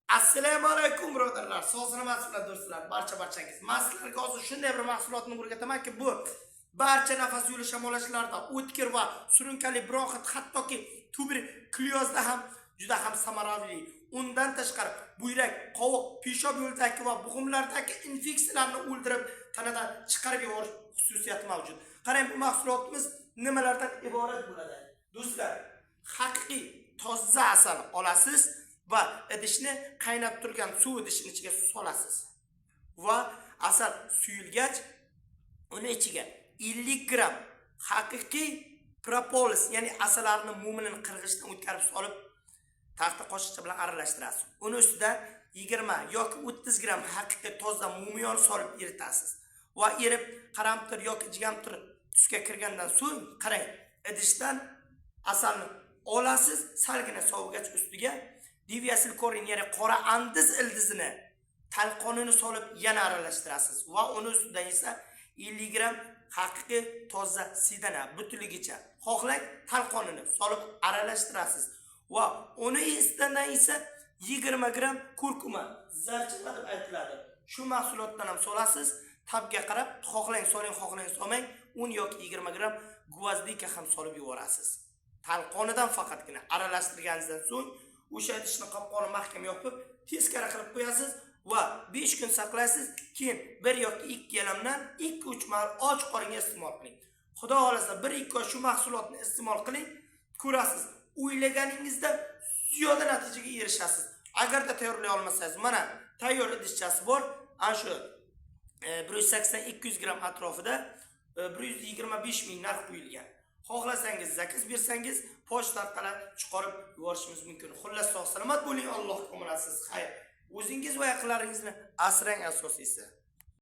Assalomu alaykum birodarlar. Sog'liqni mas'ullar do'stlar, barchangiz. Men sizlarga hozir shunday bir mahsulotni o'rgatamanki, bu barcha nafas yo'li shamolashlarida, o'tkir va surunkali bronxit, hattoki tuberkulyozda ham juda ham samarali. Undan tashqari buyrak, qovoq, peshob yo'lidagi va bo'g'imlardagi infeksiyalarni o'ldirib, tanadan chiqarib yuborish xususiyati mavjud. Qarang, bu mahsulotimiz nimalardan iborat bo'ladi? Do'stlar, haqiqiy toza asal olasiz va idishni qaynab turgan suv idishining ichiga solasiz. Va asal suyulgach, uni ichiga 50 gram haqiqiy propolis, ya'ni asallarni mo'minini qirg'ichdan o'tkazib solib, taxta qoshiqcha bilan aralashtirasiz. Uni ustidan 20 yoki 30 gram haqiqiy toza mumiyoni solib eritasiz. Va erib, qaramtir yoki jigamtir tusga kirgandan so'ng, qarang, idishdan asalni olasiz, salgina sovugach ustiga diviasil korin, ya'ni qora andiz ildizini talqonini solib yana aralashtirasiz va uni ustidan esa 50 gram haqiqiy toza sidana butunligicha xohlang talqonini solib aralashtirasiz va uni ustidan esa 20 gram kurkuma, zarchava deb aytiladi. Shu mahsulotdan ham solasiz. Tabga qarab xohlang soling, xohlang solmang, 10 yoki 20 gram gvazdika ham solib yuborasiz. Talqonidan faqatgina aralashtirganingizdan so'ng o'sha idishni qopqoni mahkam yopib, teskari qilib qo'yasiz va 5 kun saqlaysiz. Keyin 1 yoki 2 yalamdan 2-3 mahal och qoringa iste'mol qiling. Xudo xolasa 1-2 oy shu mahsulotni iste'mol qiling, ko'rasiz, o'ylaganingizdan ziyoda natijaga erishasiz. Agarda tayyorlay olmasangiz, mana tayyor idishchasi bor. Ana shu 180-200 gram atrofida 125 ming narx qo'yilgan. Xohlasangiz zakaz bersangiz, pochta orqali chiqarib yuborishimiz mumkin. Xullas, sog' salomat bo'ling, Alloh qo'mrasiz. Xayr. O'zingiz va yaqinlaringizni asrang asosiysi.